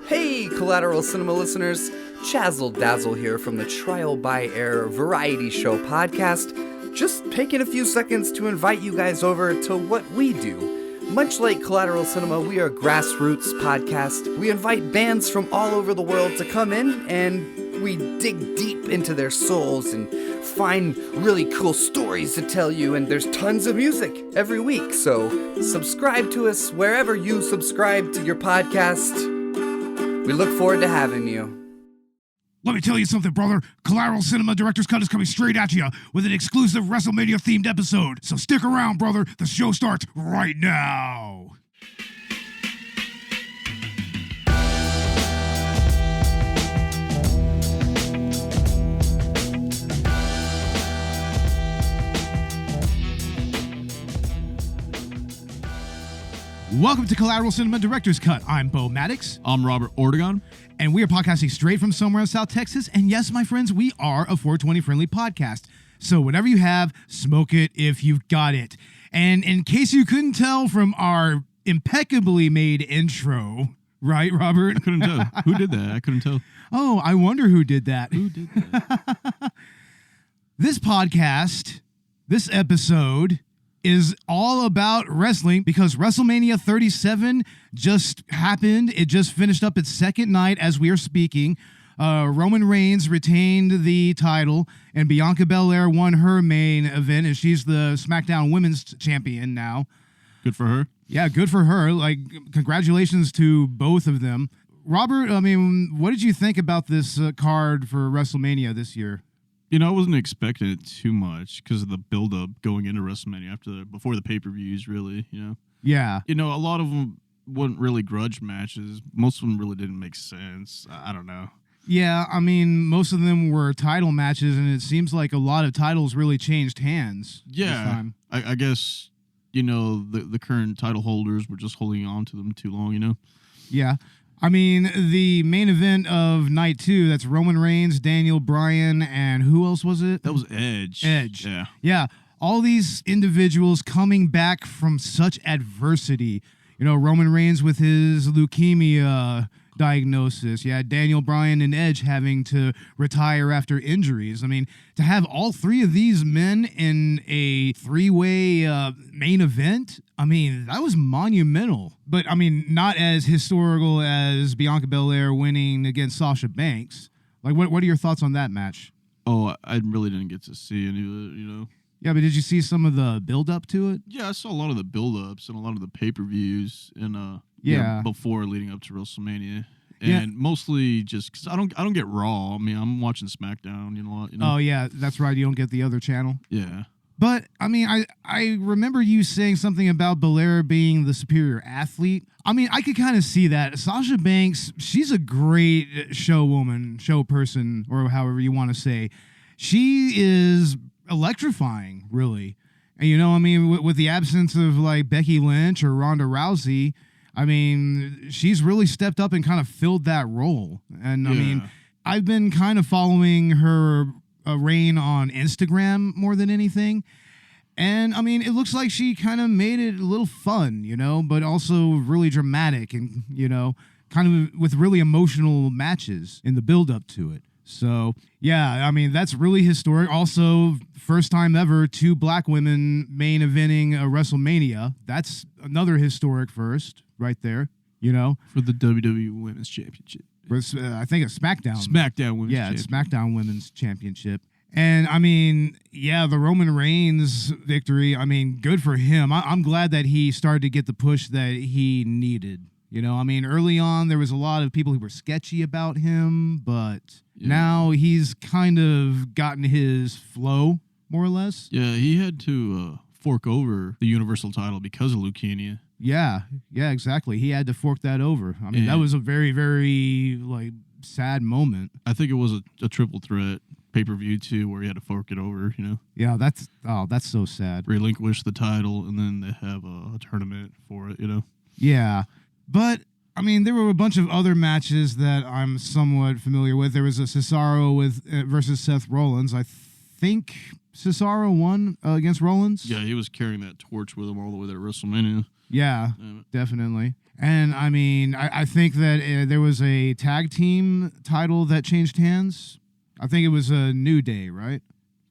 Hey, Collateral Cinema listeners, Chazzle Dazzle here from the Trial by Air Variety Show podcast. Just taking a few seconds to invite you guys over to what we do. Much like Collateral Cinema, we are a grassroots podcast. We invite bands from all over the world to come in and we dig deep into their souls and find really cool stories to tell you, and there's tons of music every week, so subscribe to us wherever you subscribe to your podcast. We look forward to having you. Let me tell you something, brother. Collateral Cinema Director's Cut is coming straight at you with an exclusive WrestleMania-themed episode, so stick around, brother. The show starts right now. Welcome to Collateral Cinema Director's Cut. I'm Bo Maddox. I'm Robert Ortegon. And we are podcasting straight from somewhere in South Texas. And yes, my friends, we are a 420-friendly podcast. So whatever you have, smoke it if you've got it. And in case you couldn't tell from our impeccably made intro, right, Robert? I couldn't tell. Who did that? I couldn't tell. Oh, I wonder who did that. Who did that? This podcast, this episode, is all about wrestling because WrestleMania 37 just happened. It just finished up its second night as we are speaking. Roman Reigns retained the title, and Bianca Belair won her main event, and she's the SmackDown Women's Champion now. Good for her. Yeah, good for her. Like, congratulations to both of them. Robert, I mean, what did you think about this card for WrestleMania this year? You know, I wasn't expecting it too much because of the build-up going into WrestleMania before the pay-per-views, really, you know? Yeah. You know, a lot of them weren't really grudge matches. Most of them really didn't make sense. I don't know. Yeah, I mean, most of them were title matches, and it seems like a lot of titles really changed hands this time. I guess, you know, the current title holders were just holding on to them too long, you know? Yeah. I mean, the main event of night 2, that's Roman Reigns, Daniel Bryan, and who else was it? That was Edge. Edge. Yeah. Yeah. All these individuals coming back from such adversity. You know, Roman Reigns with his leukemia diagnosis. Yeah, Daniel Bryan and Edge having to retire after injuries. I mean, to have all three of these men in a three-way main event, I mean, that was monumental. But, I mean, not as historical as Bianca Belair winning against Sasha Banks. Like, what are your thoughts on that match? Oh, I really didn't get to see any of it, you know? Yeah, but did you see some of the build-up to it? Yeah, I saw a lot of the build-ups and a lot of the pay-per-views and before leading up to WrestleMania. And mostly just because I don't get Raw. I mean, I'm watching SmackDown, you know. Oh, yeah, that's right. You don't get the other channel. Yeah. But, I mean, I remember you saying something about Belair being the superior athlete. I mean, I could kind of see that. Sasha Banks, she's a great show person, or however you want to say. She is electrifying, really. And, you know, I mean, with the absence of, like, Becky Lynch or Ronda Rousey, I mean, she's really stepped up and kind of filled that role. And, I mean, I've been kind of following her reign on Instagram more than anything. And, I mean, it looks like she kind of made it a little fun, you know, but also really dramatic and, you know, kind of with really emotional matches in the build-up to it. So, yeah, I mean, that's really historic. Also, first time ever, 2 black women main eventing a WrestleMania. That's another historic first right there, you know. For the WWE Women's Championship. I think it's SmackDown. SmackDown Women's Championship. Yeah, it's SmackDown Women's Championship. And, I mean, yeah, the Roman Reigns victory, I mean, good for him. I'm glad that he started to get the push that he needed. You know, I mean, early on, there was a lot of people who were sketchy about him, but now he's kind of gotten his flow, more or less. Yeah, he had to fork over the Universal title because of leukemia. Yeah, exactly. He had to fork that over. I mean, that was a very, very, like, sad moment. I think it was a triple threat pay-per-view, too, where he had to fork it over, you know? Yeah, that's so sad. Relinquish the title, and then they have a tournament for it, you know? Yeah. But, I mean, there were a bunch of other matches that I'm somewhat familiar with. There was a Cesaro versus Seth Rollins. I think Cesaro won against Rollins. Yeah, he was carrying that torch with him all the way to WrestleMania. Yeah, definitely. And I mean, I think that there was a tag team title that changed hands. I think it was a New Day, right?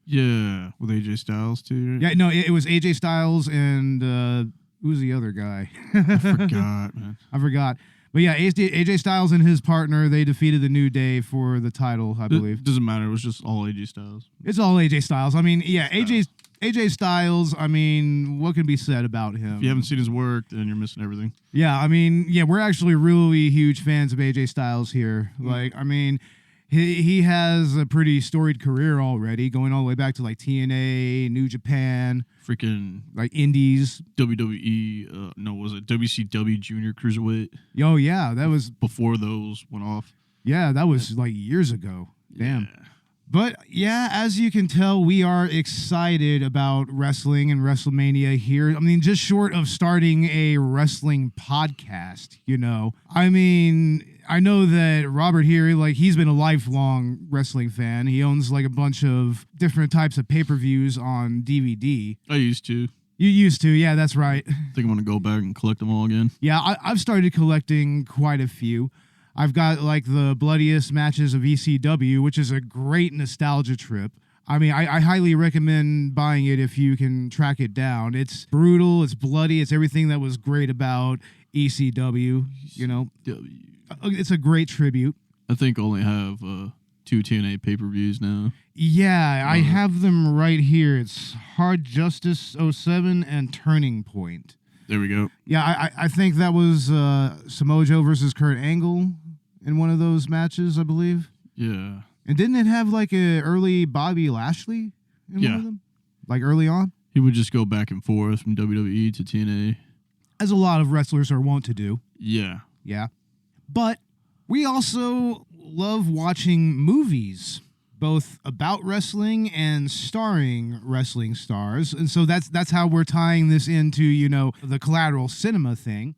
Yeah, with AJ Styles too. Yeah, no, it was AJ Styles and who was the other guy? I forgot, man. I forgot. But yeah, AJ Styles and his partner, they defeated the New Day for the title, I believe. It doesn't matter. It was just all AJ Styles. It's all AJ Styles. I mean, yeah, AJ Styles, I mean, what can be said about him? If you haven't seen his work, then you're missing everything. Yeah, I mean, yeah, we're actually really huge fans of AJ Styles here. Like, I mean, he has a pretty storied career already, going all the way back to like TNA, New Japan, freaking like Indies, WWE. No, was it WCW Junior Cruiserweight? Oh yeah, that was before those went off. Yeah, that was like years ago. Damn. Yeah. But yeah, as you can tell, we are excited about wrestling and WrestleMania here. I mean, just short of starting a wrestling podcast, you know. I mean, I know that Robert here, like, he's been a lifelong wrestling fan. He owns like a bunch of different types of pay-per-views on DVD. I used to. You used to, yeah, that's right. I think I'm going to go back and collect them all again. Yeah, I've started collecting quite a few. I've got like the bloodiest matches of ECW, which is a great nostalgia trip. I mean, I highly recommend buying it if you can track it down. It's brutal, it's bloody, it's everything that was great about ECW, you know. It's a great tribute. I think I only have 2 TNA pay-per-views now. Yeah, I have them right here. It's Hard Justice 07 and Turning Point. There we go. Yeah, I think that was Samoa Joe versus Kurt Angle in one of those matches, I believe. Yeah. And didn't it have like a early Bobby Lashley in one of them? Like early on? He would just go back and forth from WWE to TNA. As a lot of wrestlers are wont to do. Yeah. Yeah. But we also love watching movies, both about wrestling and starring wrestling stars. And so that's how we're tying this into, you know, the Collateral cinema thing.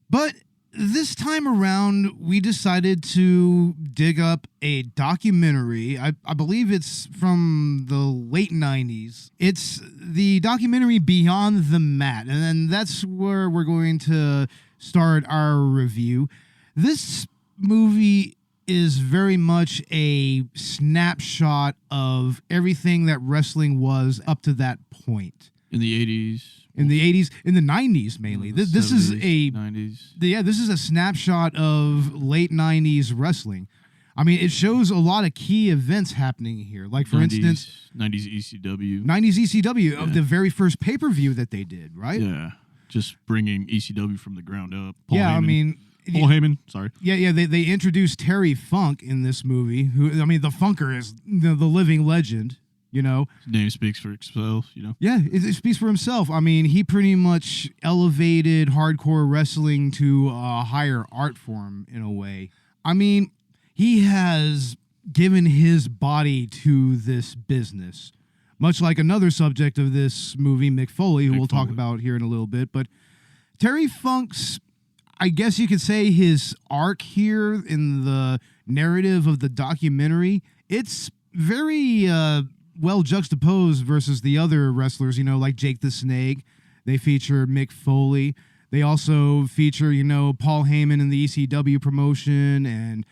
But this time around, we decided to dig up a documentary. I believe it's from the late 90s. It's the documentary Beyond the Mat. And then that's where we're going to start our review. This movie is very much a snapshot of everything that wrestling was up to that point. In the 80s. In the 80s, in the 90s mainly. This 70s, is a 90s. Yeah, this is a snapshot of late 90s wrestling. I mean, it shows a lot of key events happening here. Like, for instance, 90s ECW. 90s ECW of the very first pay-per-view that they did, right? Yeah. Just bringing ECW from the ground up. Paul Heyman. Paul Heyman, sorry. Yeah, they introduced Terry Funk in this movie, who, I mean, the Funker is the living legend, you know. His name speaks for itself, you know. Yeah, it speaks for himself. I mean, he pretty much elevated hardcore wrestling to a higher art form in a way. I mean, he has given his body to this business, much like another subject of this movie, Mick Foley, who we'll talk about here in a little bit. But Terry Funk's, I guess you could say, his arc here in the narrative of the documentary, it's very well juxtaposed versus the other wrestlers, you know, like Jake the Snake. They feature Mick Foley. They also feature, you know, Paul Heyman in the ECW promotion and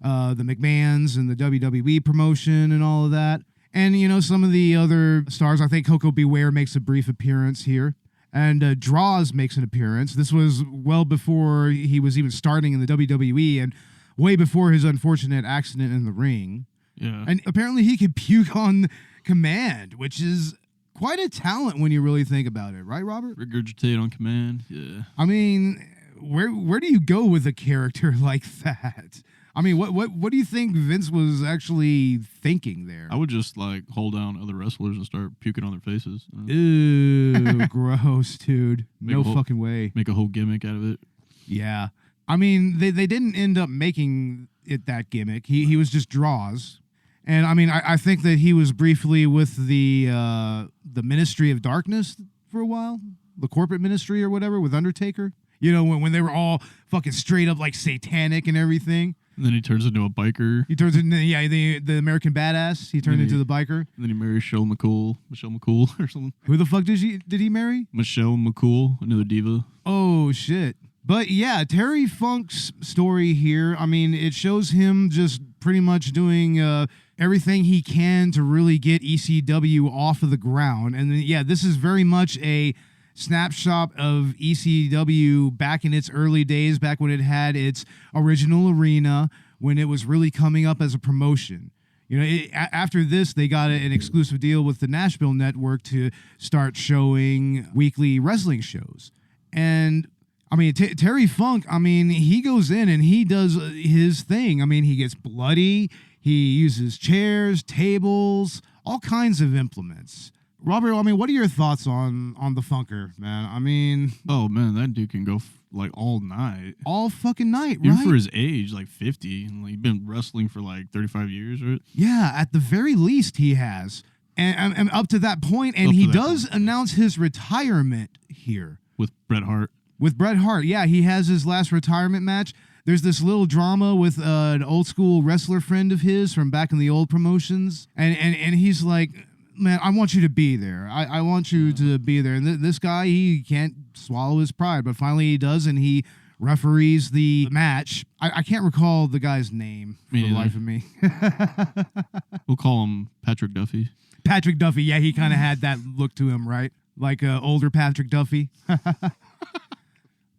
the McMahons and the WWE promotion and all of that. And, you know, some of the other stars, I think Coco Beware makes a brief appearance here. And Draws makes an appearance. This was well before he was even starting in the WWE and way before his unfortunate accident in the ring. Yeah. And apparently he could puke on command, which is quite a talent when you really think about it. Right, Robert? Regurgitate on command, yeah. I mean, where do you go with a character like that? I mean, what do you think Vince was actually thinking there? I would just, like, hold down other wrestlers and start puking on their faces. Ew, gross, dude. No fucking way. Make a whole gimmick out of it. Yeah. I mean, they didn't end up making it that gimmick. He was just Draws. And, I mean, I think that he was briefly with the Ministry of Darkness for a while. The corporate ministry or whatever with Undertaker. You know, when they were all fucking straight up, like, satanic and everything. And then he turns into a biker. He turns into the American badass. He turned into the biker. And then he marries Michelle McCool or something. Who the fuck did he marry? Michelle McCool, another diva. Oh shit. But yeah, Terry Funk's story here, I mean, it shows him just pretty much doing everything he can to really get ECW off of the ground. And then, yeah, this is very much a snapshot of ECW back in its early days, back when it had its original arena, when it was really coming up as a promotion. You know, after this, they got an exclusive deal with the Nashville network to start showing weekly wrestling shows. And I mean, Terry Funk, I mean, he goes in and he does his thing. I mean, he gets bloody. He uses chairs, tables, all kinds of implements. Robert, I mean, what are your thoughts on the Funker, man? I mean... Oh, man, that dude can go, like, all night. All fucking night, right? Even for his age, like 50. And, like, he's been wrestling for, like, 35 years, right? Yeah, at the very least he has. And up to that point, and he does announce his retirement here. With Bret Hart. With Bret Hart, yeah, he has his last retirement match. There's this little drama with an old school wrestler friend of his from back in the old promotions, and he's like, man, I want you to be there. I want you to be there. And this guy, he can't swallow his pride, but finally he does, and he referees the match. I can't recall the guy's name for the life of me. We'll call him Patrick Duffy. Patrick Duffy, yeah, he kind of had that look to him, right? Like older Patrick Duffy.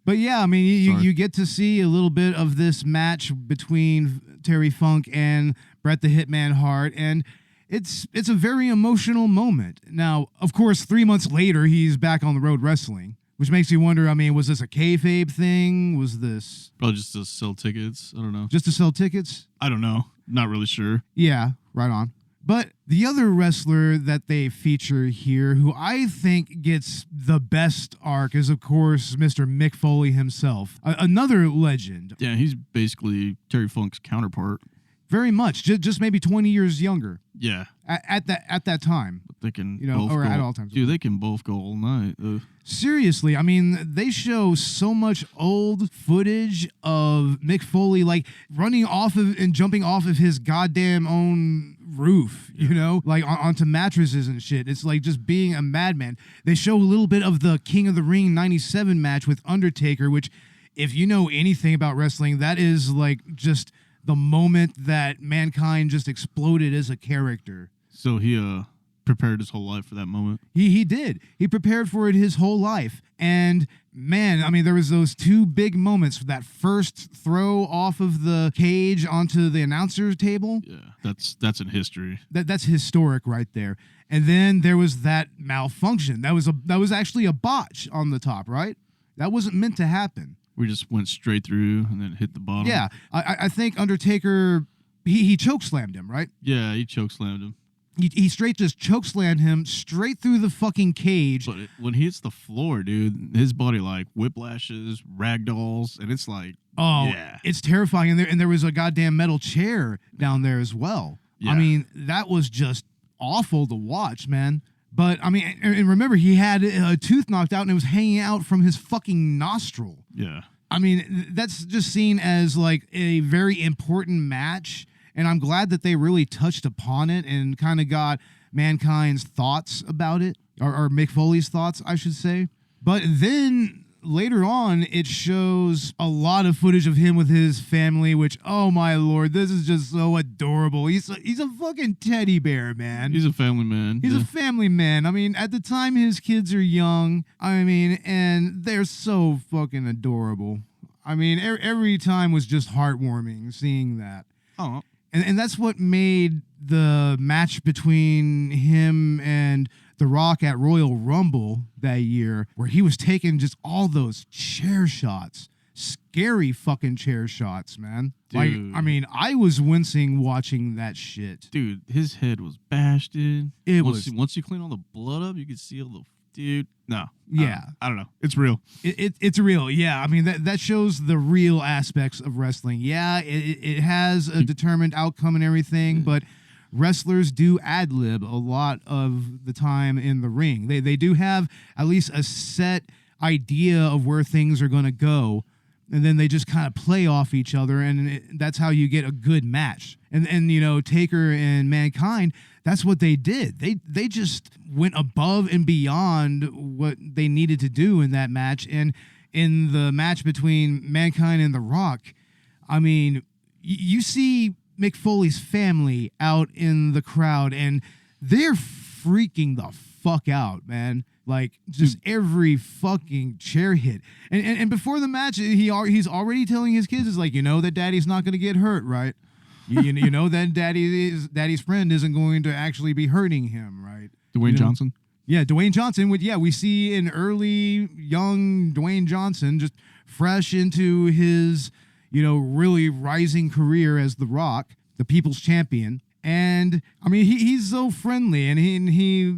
But yeah, I mean, you get to see a little bit of this match between Terry Funk and Bret the Hitman Hart, and it's a very emotional moment. Now, of course, 3 months later, he's back on the road wrestling, which makes you wonder, I mean, was this a kayfabe thing? Was this... Probably just to sell tickets. I don't know. Just to sell tickets? I don't know. Not really sure. Yeah, right on. But the other wrestler that they feature here, who I think gets the best arc, is, of course, Mr. Mick Foley himself. Another legend. Yeah, he's basically Terry Funk's counterpart. Very much. Just maybe 20 years younger. Yeah. At that time. But they can at all times. Dude, they can both go all night. Seriously, I mean, they show so much old footage of Mick Foley, like, running off of and jumping off of his goddamn own roof, you know, like onto mattresses and shit. It's like just being a madman. They show a little bit of the King of the Ring 97 match with Undertaker, which, if you know anything about wrestling, that is like just the moment that Mankind just exploded as a character. So he prepared his whole life for that moment. He did. He prepared for it his whole life. And man, I mean, there was those two big moments. That first throw off of the cage onto the announcer's table. Yeah, that's in history. That's historic right there. And then there was that malfunction. That was actually a botch on the top, right? That wasn't meant to happen. We just went straight through and then hit the bottom. Yeah, I think Undertaker, he chokeslammed him, right? Yeah, he chokeslammed him. He straight just chokeslammed him straight through the fucking cage. But when he hits the floor, dude, his body like whiplashes, ragdolls, and it's like, oh, yeah, it's terrifying. And there was a goddamn metal chair down there as well. Yeah. I mean, that was just awful to watch, man. But I mean, and remember, he had a tooth knocked out and it was hanging out from his fucking nostril. Yeah. I mean, that's just seen as like a very important match. And I'm glad that they really touched upon it and kind of got Mankind's thoughts about it, or Mick Foley's thoughts, I should say. But then later on, it shows a lot of footage of him with his family, which, oh my lord, this is just so adorable. He's a fucking teddy bear, man. He's a family man. He's a family man. I mean, at the time his kids are young, I mean, and they're so fucking adorable. I mean, every time was just heartwarming seeing that. Oh. And that's what made the match between him and The Rock at Royal Rumble that year, where he was taking just all those chair shots. Scary fucking chair shots, man. Dude. Like, I mean, I was wincing watching that shit. Dude, his head was bashed in. Once you clean all the blood up, you can see all the... Dude, no. Yeah. I don't know. It's real. It's real. Yeah. I mean, that shows the real aspects of wrestling. Yeah, it has a determined outcome and everything, but wrestlers do ad-lib a lot of the time in the ring. They do have at least a set idea of where things are going to go. and then they just kind of play off each other, and that's how you get a good match. And Taker and Mankind, that's what they did. They just went above and beyond what they needed to do in that match. And in the match between Mankind and The Rock, I mean, you see Mick Foley's family out in the crowd, and they're freaking the fuck out, man. Like, just every fucking chair hit. And before the match, he's already telling his kids, is like, that daddy's not going to get hurt, right? You know that daddy's friend isn't going to actually be hurting him, right? Dwayne Johnson? Yeah, Dwayne Johnson. We see an early, young Dwayne Johnson just fresh into his, really rising career as The Rock, the people's champion. And, I mean, he's so friendly, and he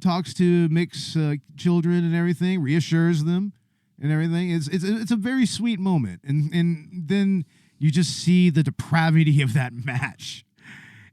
talks to Mick's children and everything, reassures them and everything. It's a very sweet moment. And then you just see the depravity of that match.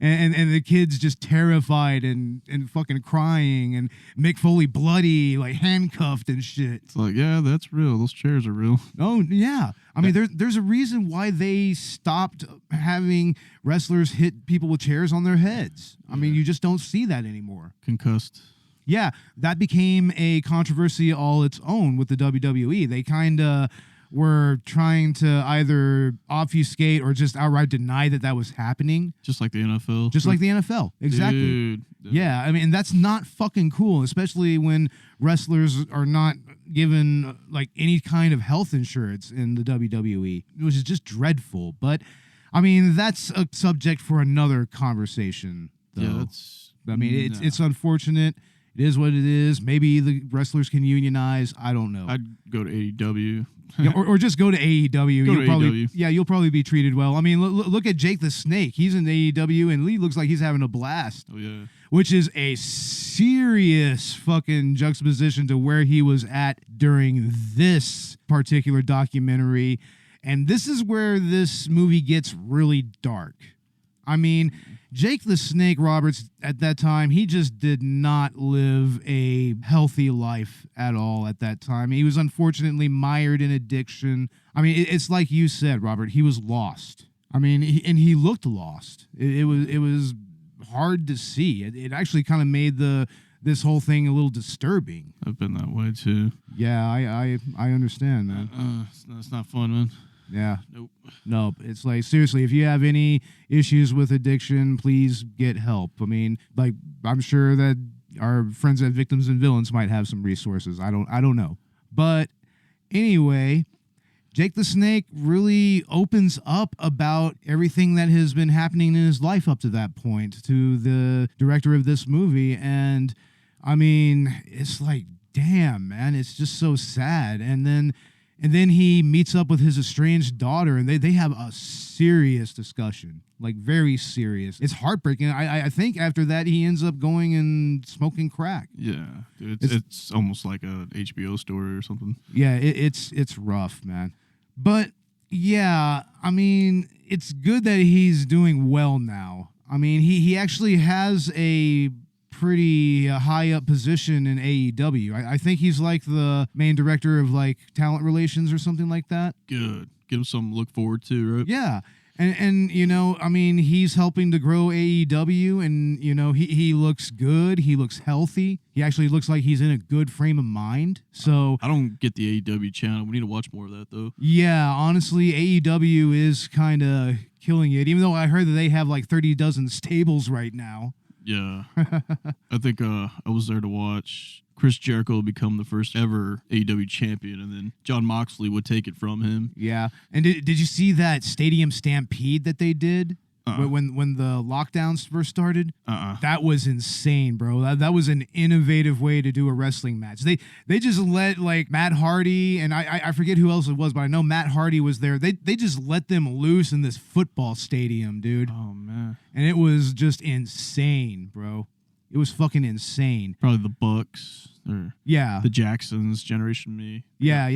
And the kids just terrified and fucking crying, and Mick Foley bloody, like handcuffed and shit. It's like, yeah, that's real. Those chairs are real. Oh, yeah. I mean, there's a reason why they stopped having wrestlers hit people with chairs on their heads. I mean, you just don't see that anymore. Concussed. Yeah, that became a controversy all its own with the WWE. They kind of were trying to either obfuscate or just outright deny that was happening. Just like the NFL. Just like the NFL. Exactly. Dude. Yeah, I mean, that's not fucking cool, especially when wrestlers are not given like any kind of health insurance in the WWE, which is just dreadful. But, I mean, that's a subject for another conversation, though. Yeah, it's unfortunate. It is what it is. Maybe the wrestlers can unionize. I don't know. I'd go to AEW. Yeah, or just go to AEW. AEW. You'll probably be treated well. I mean, look at Jake the Snake. He's in AEW, and Lee looks like he's having a blast. Oh, yeah. Which is a serious fucking juxtaposition to where he was at during this particular documentary. And this is where this movie gets really dark. I mean, Jake the Snake Roberts, at that time, he just did not live a healthy life at all at that time. He was unfortunately mired in addiction. I mean, it's like you said, Robert, he was lost. I mean, he looked lost. It was hard to see. It actually kind of made this whole thing a little disturbing. I've been that way, too. Yeah, I understand, man. It's not fun, man. Yeah. Nope. It's like, seriously, if you have any issues with addiction, please get help. I mean, like, I'm sure that our friends at Victims and Villains might have some resources. I don't know. But anyway, Jake the Snake really opens up about everything that has been happening in his life up to that point to the director of this movie. And I mean, it's like, damn, man, it's just so sad. And then he meets up with his estranged daughter, and they have a serious discussion, like very serious. It's heartbreaking. I think after that, he ends up going and smoking crack. Yeah, dude, it's almost like a HBO story or something. Yeah, it's rough, man. But yeah, I mean, it's good that he's doing well now. I mean, he actually has a pretty high up position in AEW. I think he's like the main director of like talent relations or something like that. Good. Give him something to look forward to, right? Yeah. And I mean, he's helping to grow AEW, and he looks good. He looks healthy. He actually looks like he's in a good frame of mind. So I don't get the AEW channel. We need to watch more of that, though. Yeah, honestly, AEW is kind of killing it, even though I heard that they have like 30 dozen stables right now. Yeah. I think I was there to watch Chris Jericho become the first ever AEW champion, and then Jon Moxley would take it from him. Yeah. And did you see that stadium stampede that they did when the lockdowns first started? That was insane, bro. That was an innovative way to do a wrestling match. They just let like Matt Hardy, and I forget who else it was, but I know Matt Hardy was there. They just let them loose in this football stadium, dude. Oh, man. And it was just insane, bro. It was fucking insane. Probably the Bucks or the Jacksons, Generation Me. Yeah.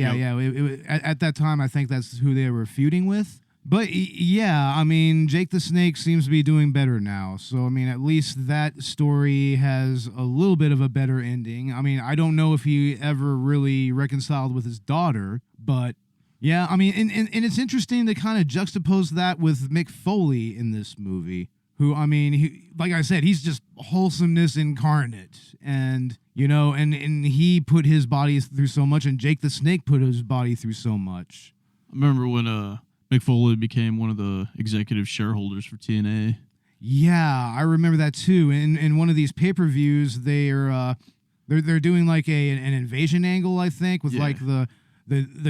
At that time, I think that's who they were feuding with. But yeah, I mean, Jake the Snake seems to be doing better now. So, I mean, at least that story has a little bit of a better ending. I mean, I don't know if he ever really reconciled with his daughter, but Yeah, I mean, and it's interesting to kind of juxtapose that with Mick Foley in this movie, who, I mean, like I said, he's just wholesomeness incarnate. And, and he put his body through so much, and Jake the Snake put his body through so much. I remember when Mick Foley became one of the executive shareholders for TNA. Yeah, I remember that too. In one of these pay-per-views, they're doing like an invasion angle, I think, with like the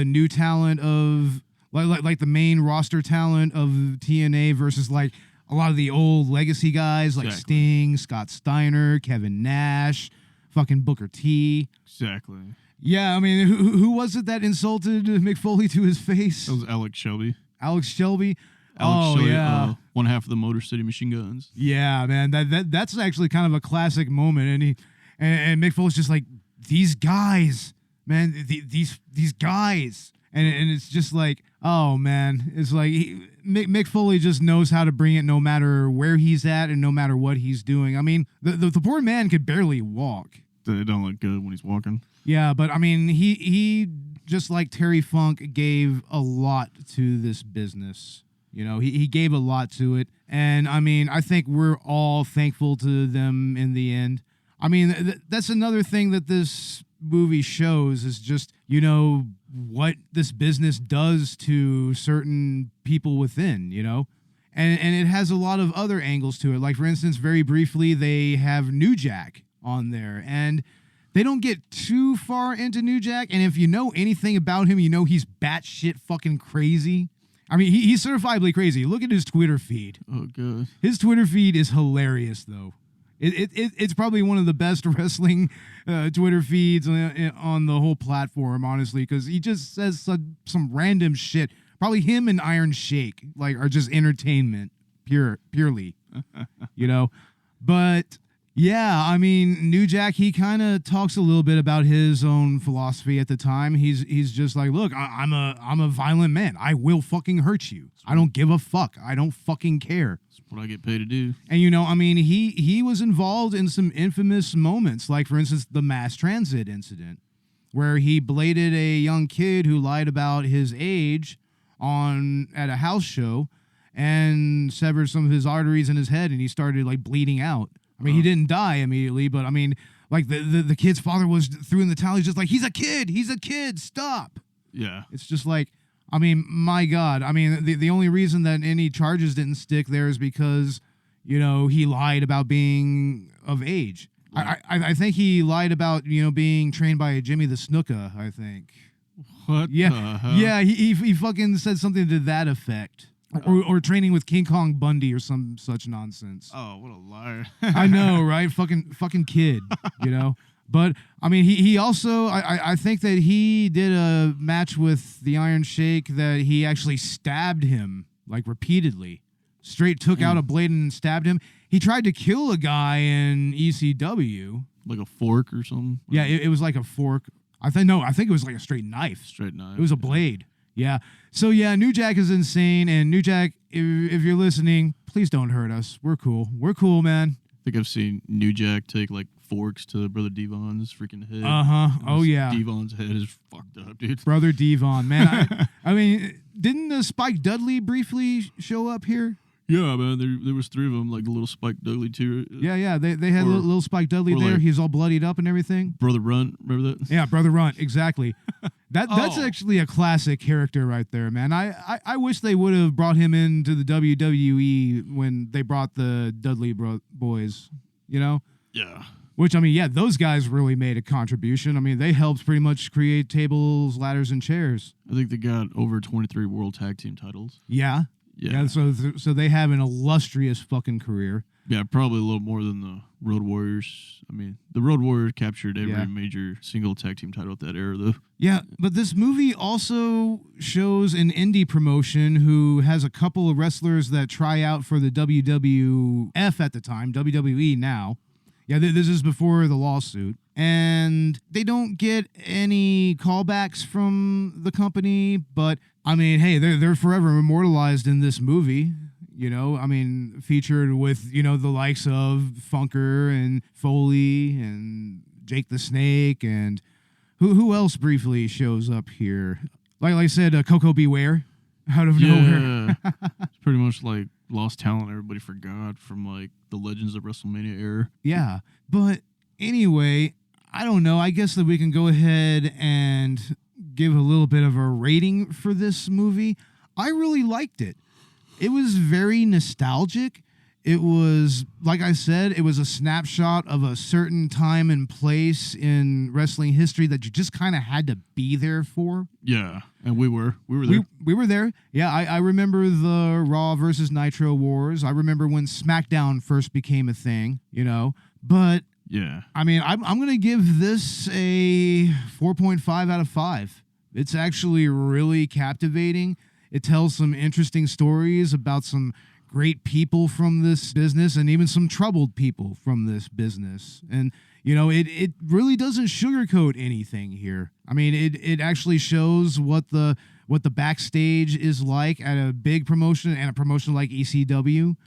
new talent of like the main roster talent of TNA versus like a lot of the old legacy guys like Sting, Scott Steiner, Kevin Nash, fucking Booker T. Exactly. Yeah, I mean, who was it that insulted Mick Foley to his face? That was Alex Shelby. Alex Shelby. Shelby, yeah. One half of the Motor City Machine Guns. Yeah, man, that's actually kind of a classic moment, and Mick Foley's just like, these guys, man, these guys, and it's just like, oh man, it's like Mick Foley just knows how to bring it no matter where he's at and no matter what he's doing. I mean, the poor man could barely walk. It don't look good when he's walking. Yeah, but I mean, he just like Terry Funk gave a lot to this business. He gave a lot to it, and I mean, I think we're all thankful to them in the end. I mean, that's another thing that this movie shows is just, what this business does to certain people within, and it has a lot of other angles to it. Like, for instance, very briefly, they have New Jack on there, and they don't get too far into New Jack, and if you know anything about him, he's batshit fucking crazy. I mean, he's certifiably crazy. Look at his Twitter feed. Oh, God. His Twitter feed is hilarious, though. It's probably one of the best wrestling Twitter feeds on the whole platform, honestly, because he just says some random shit. Probably him and Iron Sheik are just entertainment, purely, But yeah, I mean, New Jack, he kind of talks a little bit about his own philosophy at the time. He's just like, look, I'm a violent man. I will fucking hurt you. I don't give a fuck. I don't fucking care. That's what I get paid to do. And I mean, he was involved in some infamous moments, like for instance, the mass transit incident, where he bladed a young kid who lied about his age at a house show and severed some of his arteries in his head, and he started like bleeding out. I mean, he didn't die immediately, but I mean, like the kid's father was threw in the towel. He's just like, he's a kid, stop. Yeah. It's just like, I mean, my God. I mean, the only reason that any charges didn't stick there is because, he lied about being of age. Right. I think he lied about, being trained by Jimmy the Snuka, I think. What the hell? Yeah, he fucking said something to that effect. Or training with King Kong Bundy or some such nonsense. Oh, what a liar. I know, right? Fucking kid, But, I mean, he also, I think that he did a match with the Iron Sheik that he actually stabbed him, like, repeatedly. Straight took out a blade and stabbed him. He tried to kill a guy in ECW. Like a fork or something? Yeah, it was like a fork. I think it was like a straight knife. Straight knife. It was a blade. Yeah. So, yeah, New Jack is insane. And New Jack, if you're listening, please don't hurt us. We're cool. We're cool, man. I think I've seen New Jack take, like, forks to Brother Devon's freaking head. Uh-huh. Oh, yeah. Devon's head is fucked up, dude. Brother Devon, man. I mean, didn't Spike Dudley briefly show up here? Yeah, man. There was 3 of them, like the little Spike Dudley too. Yeah. They had little Spike Dudley there. Like, he's all bloodied up and everything. Brother Runt, remember that? Yeah, Brother Runt, exactly. That's actually a classic character right there, man. I wish they would have brought him into the WWE when they brought the Dudley boys, Yeah. Which, I mean, yeah, those guys really made a contribution. I mean, they helped pretty much create tables, ladders, and chairs. I think they got over 23 World Tag Team titles. Yeah. Yeah. So they have an illustrious fucking career. Yeah, probably a little more than the Road Warriors. I mean, the Road Warriors captured every major single tag team title at that era, though. Yeah, but this movie also shows an indie promotion who has a couple of wrestlers that try out for the WWF at the time, WWE now. Yeah, this is before the lawsuit. And they don't get any callbacks from the company, but, I mean, hey, they're forever immortalized in this movie. I mean, featured with, the likes of Funker and Foley and Jake the Snake and who else briefly shows up here? Like I said, Coco Beware out of nowhere. It's pretty much like lost talent everybody forgot from like the Legends of WrestleMania era. Yeah, but anyway, I don't know. I guess that we can go ahead and give a little bit of a rating for this movie. I really liked it. It was very nostalgic. It was, like I said, it was a snapshot of a certain time and place in wrestling history that you just kind of had to be there for. Yeah, and we were there. We were there. Yeah, I remember the Raw versus Nitro Wars. I remember when SmackDown first became a thing, you know. But, yeah, I mean, I'm going to give this a 4.5 out of 5. It's actually really captivating. It tells some interesting stories about some great people from this business and even some troubled people from this business. And, you know, it really doesn't sugarcoat anything here. I mean, it actually shows what the backstage is like at a big promotion and a promotion like ECW,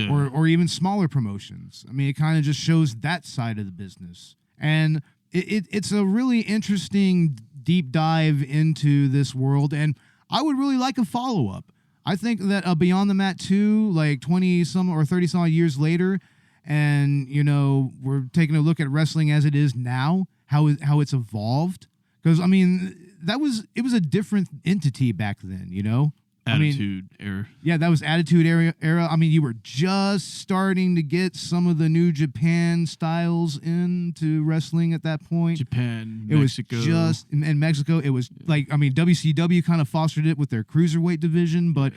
or even smaller promotions. I mean, it kind of just shows that side of the business. And it's a really interesting deep dive into this world, and I would really like a follow-up. I think that Beyond the Mat 2, like 20-some or 30-some years later, and, you know, we're taking a look at wrestling as it is now, how it's evolved. Because, I mean, it was a different entity back then, you know? Attitude era. Yeah, that was Attitude era. I mean, you were just starting to get some of the New Japan styles into wrestling at that point. Mexico. Was just in Mexico. It was like, I mean, WCW kind of fostered it with their cruiserweight division, but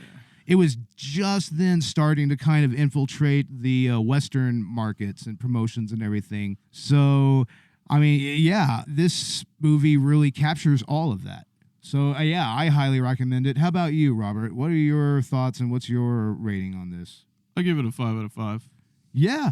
it was just then starting to kind of infiltrate the Western markets and promotions and everything. So, I mean, yeah, this movie really captures all of that. So, yeah, I highly recommend it. How about you, Robert? What are your thoughts and what's your rating on this? I give it a 5 out of 5. Yeah,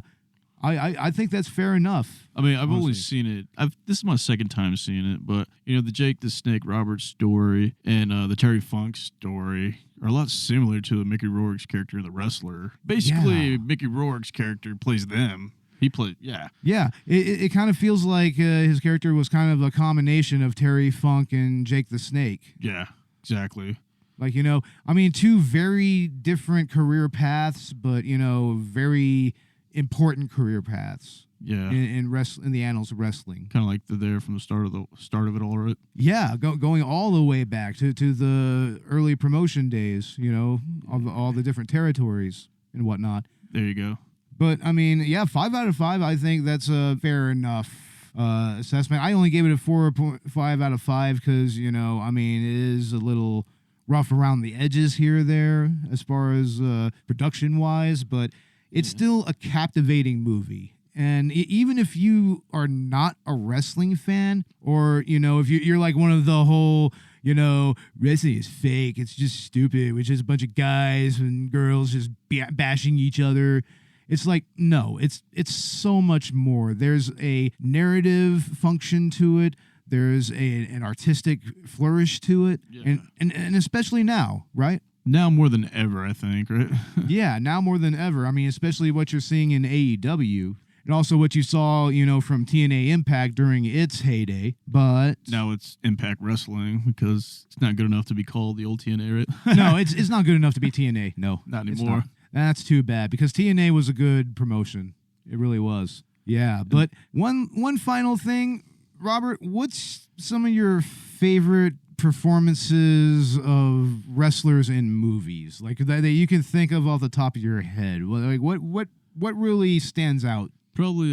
I think that's fair enough. I mean, I've only seen it. This is my second time seeing it, but, you know, the Jake the Snake Roberts story and the Terry Funk story are a lot similar to the Mickey Rourke's character in The Wrestler. Basically, Mickey Rourke's character plays them. He played, yeah. Yeah, it kind of feels like his character was kind of a combination of Terry Funk and Jake the Snake. Yeah, exactly. Like, you know, I mean, two very different career paths, but, you know, very important career paths. Yeah. In the annals of wrestling. Kind of like there from the start of it all, right? Yeah, going all the way back to the early promotion days, you know, of all the different territories and whatnot. There you go. But, I mean, yeah, 5 out of 5, I think that's a fair enough assessment. I only gave it a 4.5 out of 5 because, you know, I mean, it is a little rough around the edges here or there as far as production-wise, but it's still a captivating movie. And even if you are not a wrestling fan, or, you know, if you're like one of the whole, you know, wrestling is fake, it's just stupid, which is a bunch of guys and girls just bashing each other. It's like, no, it's so much more. There's a narrative function to it. There's an artistic flourish to it. Yeah. And especially now, right? Now more than ever, I think, right? Yeah, now more than ever. I mean, especially what you're seeing in AEW. And also what you saw, you know, from TNA Impact during its heyday. But now it's Impact Wrestling because it's not good enough to be called the old TNA, right? No, it's not good enough to be TNA. No, not anymore. That's too bad because TNA was a good promotion. It really was. Yeah, but one final thing, Robert, what's some of your favorite performances of wrestlers in movies? Like that you can think of off the top of your head. Like what really stands out? Probably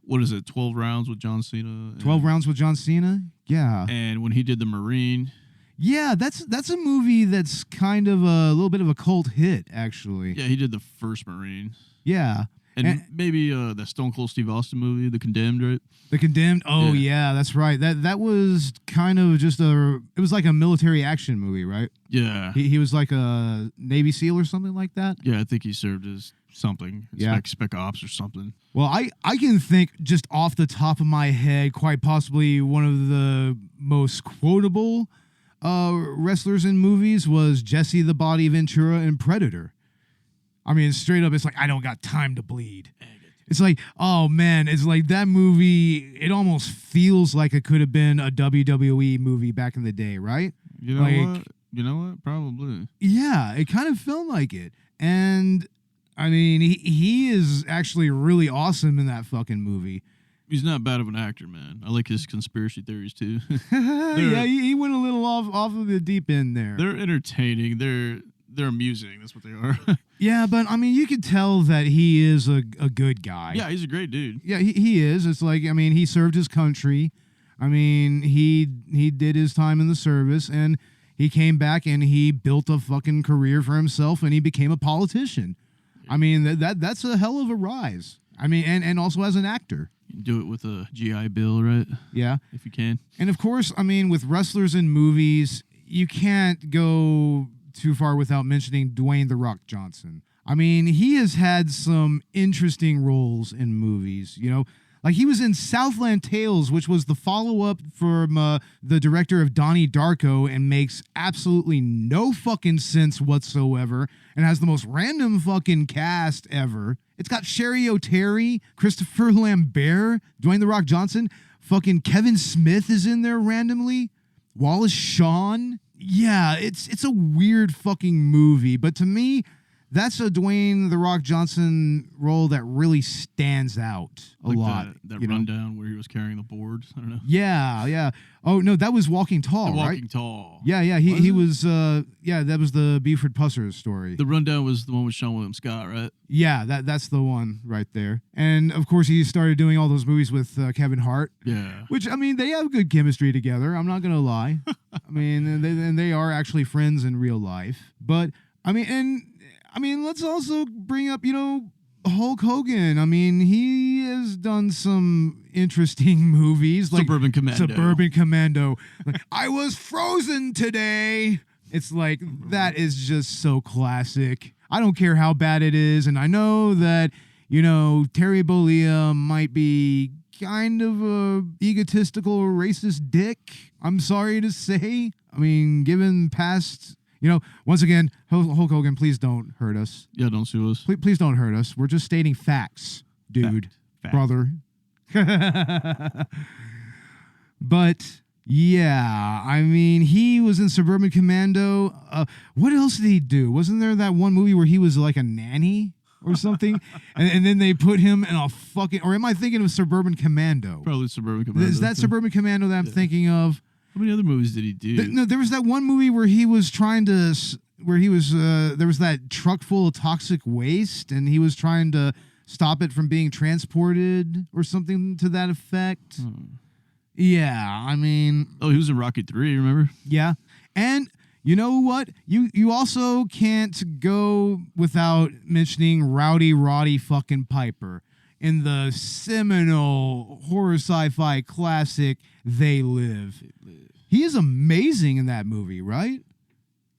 12 rounds with John Cena. 12 rounds with John Cena? Yeah. And when he did the Marine. Yeah, that's a movie that's kind of a little bit of a cult hit, actually. Yeah, he did the first Marine. Yeah. And maybe that Stone Cold Steve Austin movie, The Condemned, right? The Condemned? Oh, yeah, that's right. That was kind of just it was like a military action movie, right? Yeah. He was like a Navy SEAL or something like that? Yeah, I think he served as something. Spec Ops or something. Well, I can think just off the top of my head, quite possibly one of the most quotable wrestlers in movies was Jesse the Body Ventura in Predator. I mean, straight up, it's like, I don't got time to bleed. It's like, oh man, it's like that movie, it almost feels like it could have been a WWE movie back in the day, right? You know like, what? You know what? Probably. Yeah, it kind of felt like it. And I mean, he is actually really awesome in that fucking movie. He's not bad of an actor, man. I like his conspiracy theories too. Yeah, he went a little off of the deep end there. They're entertaining. They're amusing. That's what they are. Yeah, but I mean, you could tell that he is a good guy. Yeah, he's a great dude. Yeah, he is. It's like, I mean, he served his country. I mean, he did his time in the service, and he came back and he built a fucking career for himself, and he became a politician. I mean, that's a hell of a rise. I mean, and also as an actor. You can do it with a GI Bill, right? Yeah. If you can. And of course, I mean, with wrestlers in movies, you can't go too far without mentioning Dwayne "The Rock" Johnson. I mean, he has had some interesting roles in movies, you know. Like, he was in Southland Tales, which was the follow-up from the director of Donnie Darko, and makes absolutely no fucking sense whatsoever, and has the most random fucking cast ever. It's got Sherry O'Terry, Christopher Lambert, Dwayne "The Rock" Johnson, fucking Kevin Smith is in there randomly, Wallace Shawn. Yeah, it's a weird fucking movie, but to me, that's a Dwayne "The Rock" Johnson role that really stands out a lot. That rundown where he was carrying the boards. I don't know. Yeah. Oh no, that was Walking Tall, right? Walking Tall. Yeah. He was. That was the Buford Pusser story. The rundown was the one with Sean William Scott, right? Yeah, that's the one right there. And of course, he started doing all those movies with Kevin Hart. Yeah. Which, I mean, they have good chemistry together. I'm not gonna lie. I mean, and they are actually friends in real life. But I mean, let's also bring up, Hulk Hogan. I mean, he has done some interesting movies like Suburban Commando. Like, I was frozen today. It's like, that is just so classic. I don't care how bad it is. And I know that, Terry Bollea might be kind of a egotistical, racist dick. I'm sorry to say. I mean, given past... once again, Hulk Hogan, please don't hurt us. Yeah, don't sue us. Please don't hurt us. We're just stating facts, dude, Fact. brother. But, yeah, I mean, he was in Suburban Commando. What else did he do? Wasn't there that one movie where he was like a nanny or something? and then they put him in a fucking... Or am I thinking of Suburban Commando? Probably Suburban Commando. Is that Suburban Commando that I'm thinking of? How many other movies did he do? No, there was that one movie where he was trying to, there was that truck full of toxic waste, and he was trying to stop it from being transported or something to that effect. Yeah, I mean... Oh, he was in Rocky 3, remember? Yeah, and you know what? You also can't go without mentioning Rowdy Roddy fucking Piper in the seminal horror sci-fi classic They Live. He is amazing in that movie, right?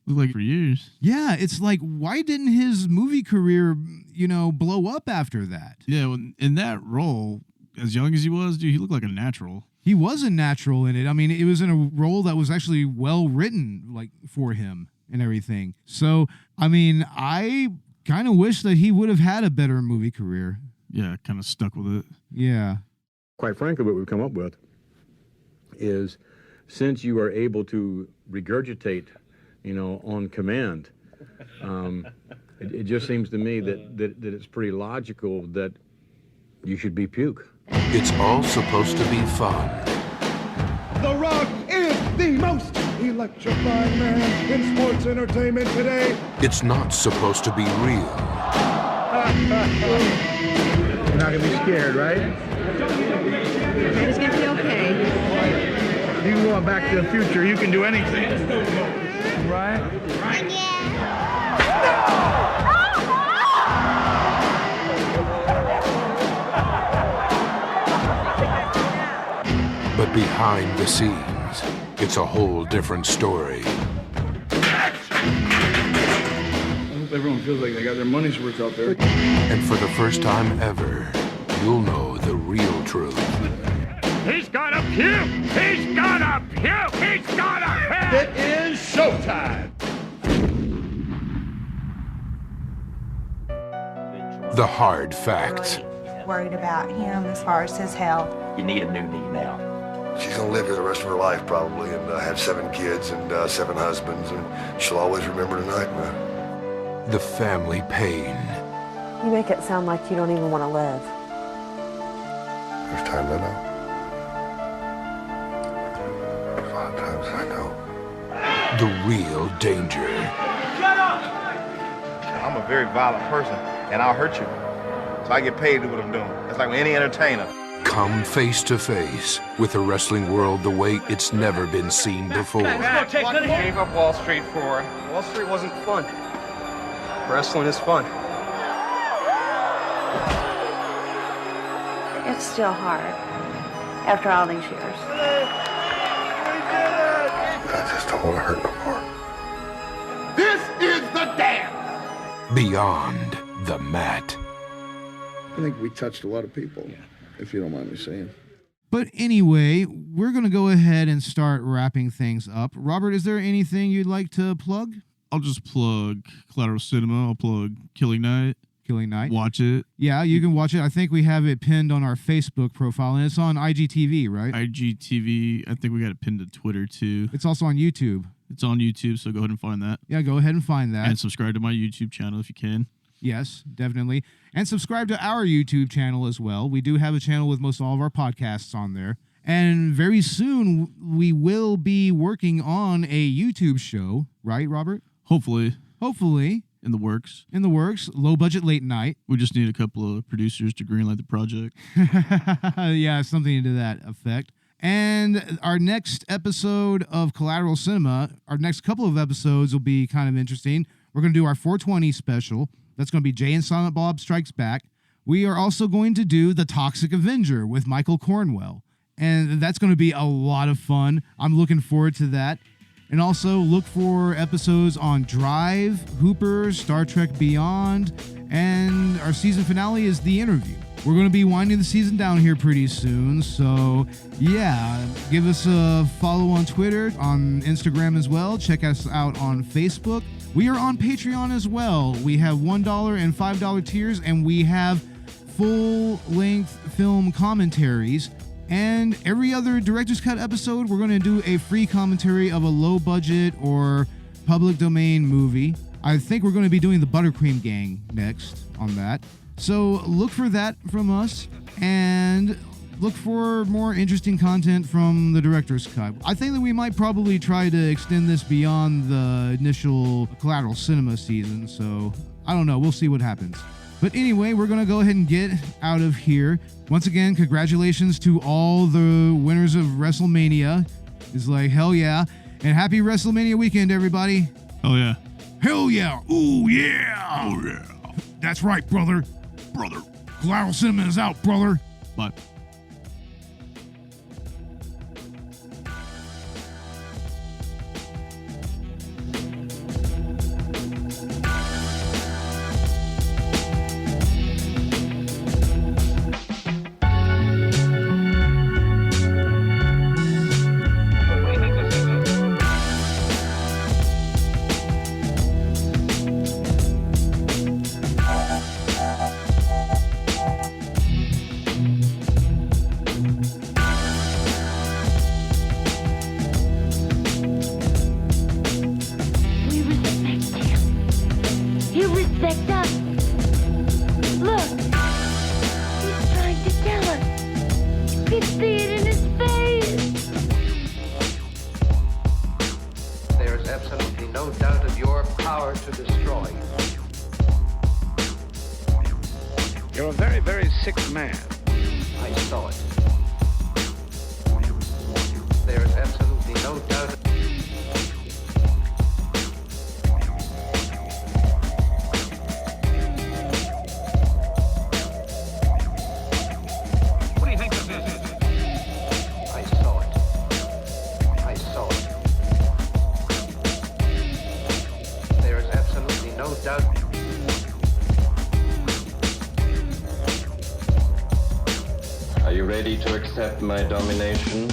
Like for years. Yeah, it's like, why didn't his movie career, blow up after that? Yeah, well, in that role, as young as he was, dude, he looked like a natural. He was a natural in it. I mean, it was in a role that was actually well written, like, for him and everything. So, I mean, I kind of wish that he would have had a better movie career. Yeah, kind of stuck with it. Yeah. Quite frankly, what we've come up with is, since you are able to regurgitate, on command, it just seems to me that it's pretty logical that you should be puke. It's all supposed to be fun. The Rock is the most electrifying man in sports entertainment today. It's not supposed to be real. You're not gonna be scared, right? It's gonna be okay. You can go Back to the Future. You can do anything, right? But behind the scenes, it's a whole different story. I hope everyone feels like they got their money's worth out there. And for the first time ever, you'll know the real truth. He's gonna puke! He's gonna puke! He's gonna puke! It is showtime. The hard facts. worried about him as far as his health. You need a new knee now. She's gonna live here the rest of her life probably and have 7 kids and 7 husbands, and she'll always remember tonight, man. The family pain. You make it sound like you don't even want to live. There's times I know. There's a lot of times I know. The real danger. Shut up! I'm a very violent person, and I'll hurt you. So I get paid to do what I'm doing. It's like with any entertainer. Come face to face with the wrestling world the way it's never been seen before. What gave up Wall Street for? Wall Street wasn't fun. Wrestling is fun. It's still hard after all these years. I just don't want to hurt no more. This is the dance! Beyond the mat. I think we touched a lot of people, if you don't mind me saying. But anyway, we're going to go ahead and start wrapping things up. Robert, is there anything you'd like to plug? I'll just plug Collateral Cinema. I'll plug Killing Night. Killing Night. Watch it. Yeah, you can watch it. I think we have it pinned on our Facebook profile, and it's on IGTV, right? IGTV. I think we got it pinned to Twitter, too. It's also on YouTube. It's on YouTube, so go ahead and find that. Yeah, go ahead and find that. And subscribe to my YouTube channel if you can. Yes, definitely. And subscribe to our YouTube channel as well. We do have a channel with most all of our podcasts on there. And very soon, we will be working on a YouTube show, right, Robert? Hopefully. In the works. Low budget late night. We just need a couple of producers to greenlight the project. Yeah, something to that effect. And our next episode of Collateral Cinema, our next couple of episodes will be kind of interesting. We're going to do our 420 special. That's going to be Jay and Silent Bob Strikes Back. We are also going to do The Toxic Avenger with Michael Cornwell. And that's going to be a lot of fun. I'm looking forward to that. And also look for episodes on Drive, Hooper, Star Trek Beyond, and our season finale is The Interview. We're going to be winding the season down here pretty soon, so yeah, give us a follow on Twitter, on Instagram as well. Check us out on Facebook. We are on Patreon as well. We have $1 and $5 tiers, and we have full-length film commentaries. And every other Director's Cut episode, we're going to do a free commentary of a low-budget or public domain movie. I think we're going to be doing the Buttercream Gang next on that. So look for that from us, and look for more interesting content from the Director's Cut. I think that we might probably try to extend this beyond the initial Collateral Cinema season, so I don't know. We'll see what happens. But anyway, we're going to go ahead and get out of here. Once again, congratulations to all the winners of WrestleMania. It's like, hell yeah. And happy WrestleMania weekend, everybody. Oh, yeah. Hell yeah. Ooh, yeah. Oh, yeah. That's right, brother. Collateral Cinema is out, brother. Bye. You're a very, very sick man. I saw it. There is absolutely no doubt. What do you think this is? I saw it. I saw it. There is absolutely no doubt. Are you ready to accept my domination?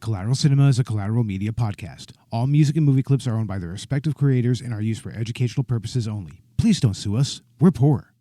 Collateral Cinema is a Collateral Media podcast. All music and movie clips are owned by their respective creators and are used for educational purposes only. Please don't sue us. We're poor.